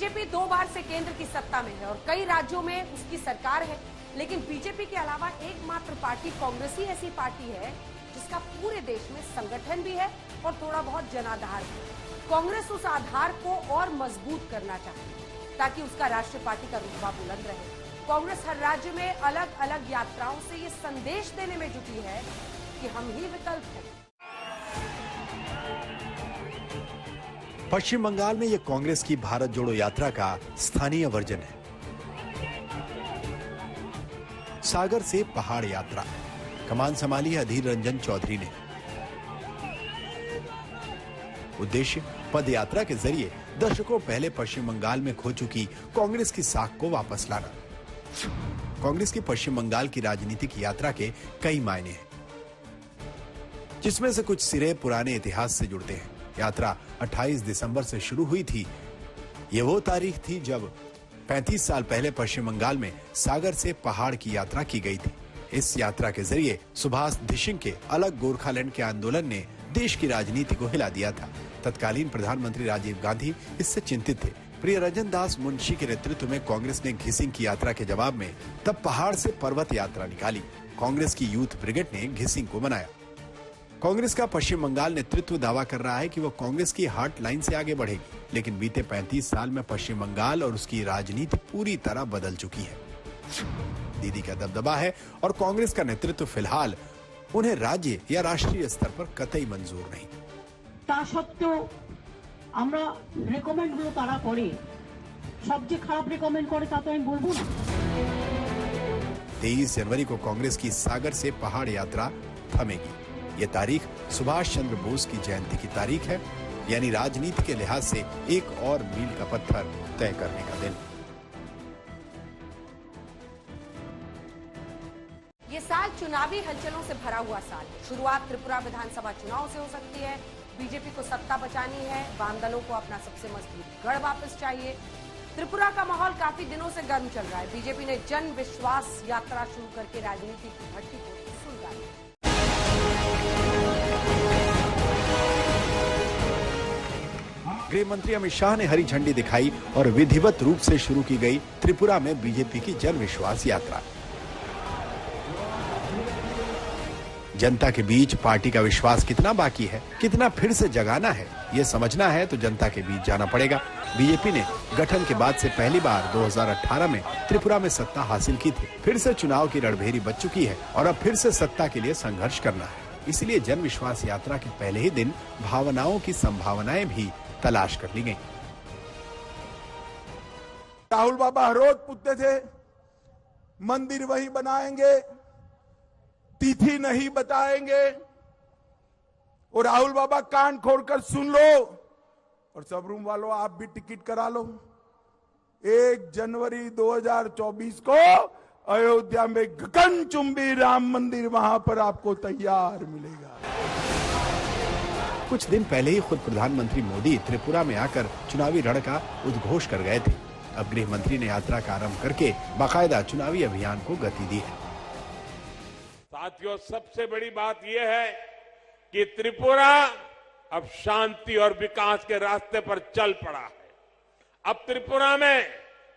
BJP 2 बार से केंद्र की सत्ता में है और कई राज्यों में उसकी सरकार है, लेकिन बीजेपी के अलावा एकमात्र पार्टी कांग्रेस ही ऐसी पार्टी है जिसका पूरे देश में संगठन भी है और थोड़ा बहुत जनाधार भी। कांग्रेस उस आधार को और मजबूत करना चाहती है ताकि उसका राष्ट्रीय पार्टी का रुतबा बुलंद रहे। कांग्रेस हर राज्य में अलग अलग यात्राओं से ये संदेश देने में जुटी है कि हम ही विकल्प हैं। पश्चिम बंगाल में यह कांग्रेस की भारत जोड़ो यात्रा का स्थानीय वर्जन है। सागर से पहाड़ यात्रा कमान संभाली अधीर रंजन चौधरी ने। उद्देश्य पद यात्रा के जरिए दशकों पहले पश्चिम बंगाल में खो चुकी कांग्रेस की साख को वापस लाना। कांग्रेस की पश्चिम बंगाल की राजनीतिक यात्रा के कई मायने हैं, जिसमें से कुछ सिरे पुराने इतिहास से जुड़ते हैं। यात्रा 28 दिसंबर से शुरू हुई थी। ये वो तारीख थी जब 35 साल पहले पश्चिम बंगाल में सागर से पहाड़ की यात्रा की गई थी। इस यात्रा के जरिए सुभाष धिशिंग के अलग गोरखालैंड के आंदोलन ने देश की राजनीति को हिला दिया था। तत्कालीन प्रधानमंत्री राजीव गांधी इससे चिंतित थे। प्रियरंजन दास मुंशी के नेतृत्व में कांग्रेस ने घिसिंग की यात्रा के जवाब में तब पहाड़ से पर्वत यात्रा निकाली। कांग्रेस की यूथ ब्रिगेड ने घिसिंग को मनाया। कांग्रेस का पश्चिम बंगाल नेतृत्व दावा कर रहा है कि वो कांग्रेस की हार्ट लाइन से आगे बढ़ेगी, लेकिन बीते 35 साल में पश्चिम बंगाल और उसकी राजनीति पूरी तरह बदल चुकी है। दीदी का दबदबा है और कांग्रेस का नेतृत्व फिलहाल उन्हें राज्य या राष्ट्रीय स्तर पर कतई मंजूर नहीं। ता सत्त्वेও আমরা রেকমেন্ড গুলো তারা করে সবচেয়ে খারাপ রেকমেন্ড করে তা তো আমি বলবো না। 23 जनवरी को कांग्रेस की सागर से पहाड़ यात्रा थमेगी। ये तारीख सुभाष चंद्र बोस की जयंती की तारीख है, यानी राजनीति के लिहाज से एक और मील का पत्थर तय करने का दिन। ये साल चुनावी हलचलों से भरा हुआ साल है। शुरुआत त्रिपुरा विधानसभा चुनाव से हो सकती है। बीजेपी को सत्ता बचानी है, वाम दलों को अपना सबसे मजबूत गढ़ वापस चाहिए। त्रिपुरा का माहौल काफी दिनों से गर्म चल रहा है। बीजेपी ने जन विश्वास यात्रा शुरू करके राजनीति की भट्टी को सुलगाया। गृह मंत्री अमित शाह ने हरी झंडी दिखाई और विधिवत रूप से शुरू की गई त्रिपुरा में बीजेपी की जन विश्वास यात्रा। जनता के बीच पार्टी का विश्वास कितना बाकी है, कितना फिर से जगाना है, ये समझना है तो जनता के बीच जाना पड़ेगा। बीजेपी ने गठन के बाद से पहली बार 2018 में त्रिपुरा में सत्ता हासिल की थी। फिर से चुनाव की रणभेरी बच चुकी है और अब फिर से सत्ता के लिए संघर्ष करना है। इसलिए जन विश्वास यात्रा के पहले ही दिन भावनाओं की संभावनाएं भी तलाश कर ली गयी। राहुल बाबा हर रोज पूछते थे मंदिर वही बनाएंगे, तिथि नहीं बताएंगे, और राहुल बाबा कान खोलकर सुन लो और सब रूम वालों आप भी टिकट करा लो। 1 जनवरी 2024 को अयोध्या में गगनचुंबी राम मंदिर वहां पर आपको तैयार मिलेगा। कुछ दिन पहले ही खुद प्रधानमंत्री मोदी त्रिपुरा में आकर चुनावी रण का उद्घोष कर गए थे। अब गृह मंत्री ने यात्रा का आरंभ करके बाकायदा चुनावी अभियान को गति दी है। साथियों, सबसे बड़ी बात यह है कि त्रिपुरा अब शांति और विकास के रास्ते पर चल पड़ा है। अब त्रिपुरा में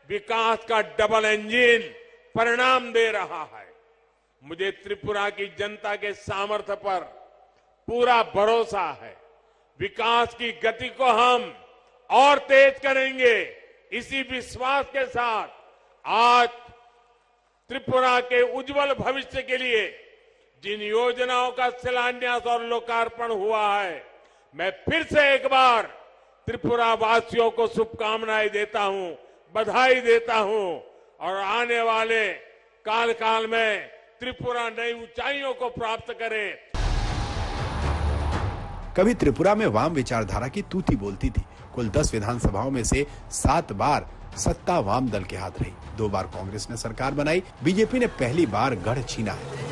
विकास का डबल इंजन परिणाम दे रहा है। मुझे त्रिपुरा की जनता के सामर्थ्य पर पूरा भरोसा है। विकास की गति को हम और तेज करेंगे। इसी विश्वास के साथ आज त्रिपुरा के उज्जवल भविष्य के लिए जिन योजनाओं का शिलान्यास और लोकार्पण हुआ है, मैं फिर से एक बार त्रिपुरा वासियों को शुभकामनाएं देता हूं, बधाई देता हूं और आने वाले काल में त्रिपुरा नई ऊंचाइयों को प्राप्त करे। कभी त्रिपुरा में वाम विचारधारा की तूती बोलती थी। कुल 10 विधानसभाओं में से 7 बार सत्ता वाम दल के हाथ रही। 2 बार कांग्रेस ने सरकार बनाई। बीजेपी ने पहली बार गढ़ छीना है।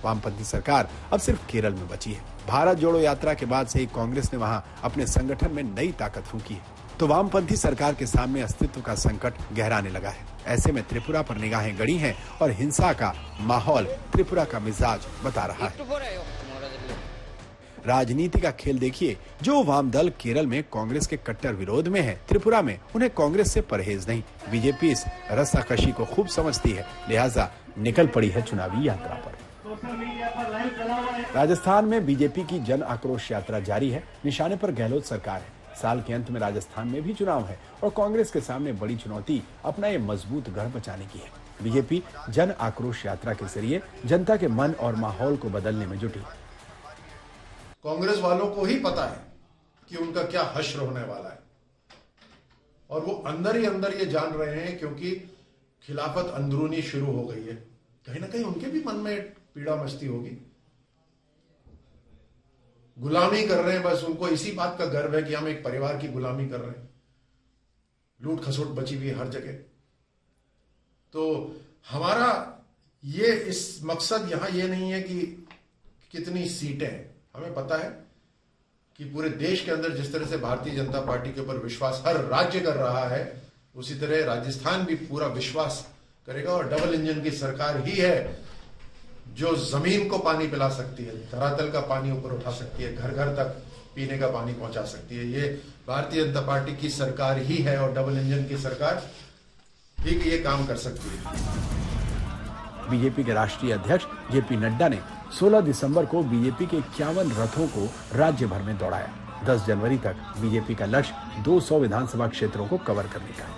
वामपंथी सरकार अब सिर्फ केरल में बची है। भारत जोड़ो यात्रा के बाद से ही कांग्रेस ने वहां अपने संगठन में नई ताकत फूंकी है, तो वामपंथी सरकार के सामने अस्तित्व का संकट गहराने लगा है। ऐसे में त्रिपुरा पर निगाहें गड़ी हैं और हिंसा का माहौल त्रिपुरा का मिजाज बता रहा है। राजनीति का खेल देखिए। जो वाम दल केरल में कांग्रेस के कट्टर विरोध में है, त्रिपुरा में उन्हें कांग्रेस से परहेज नहीं। बीजेपी इस रस्साकशी को खूब समझती है, लिहाजा निकल पड़ी है चुनावी यात्रा पर। राजस्थान में बीजेपी की जन आक्रोश यात्रा जारी है। निशाने पर गहलोत सरकार है। साल के अंत में राजस्थान में भी चुनाव है और कांग्रेस के सामने बड़ी चुनौती अपना ये मजबूत गढ़ बचाने की है। बीजेपी जन आक्रोश यात्रा के जरिए जनता के मन और माहौल को बदलने में जुटी। कांग्रेस वालों को ही पता है कि उनका क्या हश्र होने वाला है और वो अंदर ही अंदर ये जान रहे हैं, क्योंकि खिलाफत अंदरूनी शुरू हो गई है। कहीं ना कहीं उनके भी मन में पीड़ा मचती होगी। गुलामी कर रहे हैं, बस उनको इसी बात का गर्व है कि हम एक परिवार की गुलामी कर रहे हैं। लूट खसोट बची हुई है हर जगह। तो हमारा ये इस मकसद यहां ये नहीं है कि कितनी सीटें हैं। हमें पता है कि पूरे देश के अंदर जिस तरह से भारतीय जनता पार्टी के ऊपर विश्वास हर राज्य कर रहा है, उसी तरह राजस्थान भी पूरा विश्वास करेगा। और डबल इंजन की सरकार ही है जो जमीन को पानी पिला सकती है, धरातल का पानी ऊपर उठा सकती है, घर घर तक पीने का पानी पहुंचा सकती है। ये भारतीय जनता पार्टी की सरकार ही है और डबल इंजन की सरकार ही ये काम कर सकती है। बीजेपी के राष्ट्रीय अध्यक्ष जेपी नड्डा ने 16 दिसंबर को बीजेपी के 51 रथों को राज्य भर में दौड़ाया। 10 जनवरी तक बीजेपी का लक्ष्य 200 विधानसभा क्षेत्रों को कवर करने का है।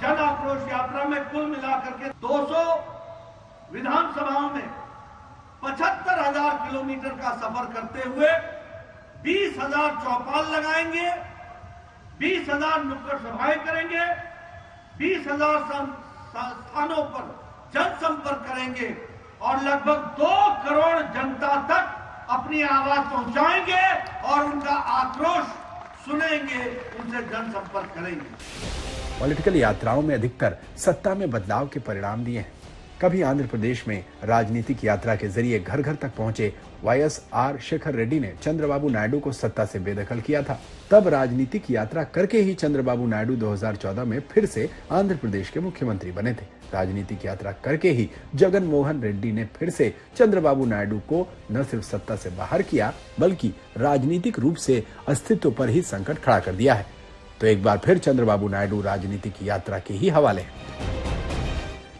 जन आक्रोश यात्रा में कुल मिलाकर के 200 विधानसभाओं में 75,000 किलोमीटर का सफर करते हुए 20,000 चौपाल लगाएंगे, 20,000 नुक्कड़ सभाएं करेंगे, 20,000 स्थानों पर जनसंपर्क करेंगे और लगभग 2 करोड़ जनता तक अपनी आवाज पहुंचाएंगे और उनका आक्रोश सुनेंगे, उनसे जनसंपर्क करेंगे। पॉलिटिकल यात्राओं में अधिकतर सत्ता में बदलाव के परिणाम दिए हैं। कभी आंध्र प्रदेश में राजनीतिक यात्रा के जरिए घर घर तक पहुंचे YSR शेखर रेड्डी ने चंद्रबाबू नायडू को सत्ता से बेदखल किया था। तब राजनीतिक यात्रा करके ही चंद्रबाबू नायडू 2014 में फिर से आंध्र प्रदेश के मुख्यमंत्री बने थे। राजनीतिक यात्रा करके ही जगन मोहन रेड्डी ने फिर से चंद्रबाबू नायडू को न सिर्फ सत्ता से बाहर किया, बल्कि राजनीतिक रूप से अस्तित्व पर ही संकट खड़ा कर दिया है। तो एक बार फिर चंद्रबाबू नायडू राजनीतिक यात्रा के ही हवाले हैं।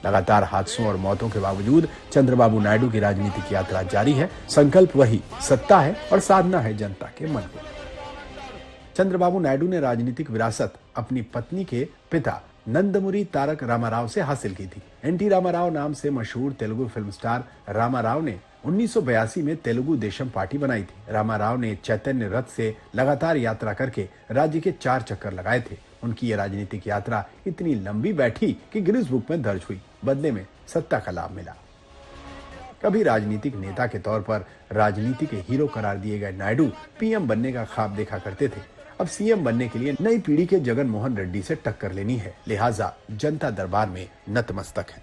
लगातार हादसों और मौतों के बावजूद चंद्रबाबू नायडू की राजनीतिक यात्रा जारी है। संकल्प वही सत्ता है और साधना है जनता के मन को। चंद्रबाबू नायडू ने राजनीतिक विरासत अपनी पत्नी के पिता नंदमुरी तारक रामाराव से हासिल की थी। NT रामाराव नाम से मशहूर तेलुगु फिल्म स्टार रामाराव ने 1982 में तेलुगु देशम पार्टी बनाई थी। रामाराव ने चैतन्य रथ से लगातार यात्रा करके राज्य के 4 चक्कर लगाए थे। उनकी ये राजनीतिक यात्रा इतनी लंबी बैठी कि गिनीज बुक में दर्ज हुई। बदले में सत्ता का लाभ मिला। कभी राजनीतिक नेता के तौर पर राजनीति के हीरो करार दिए गए नायडू PM बनने का ख्वाब देखा करते थे। अब CM बनने के लिए नई पीढ़ी के जगन मोहन रेड्डी से टक्कर लेनी है, लिहाजा जनता दरबार में नतमस्तक है।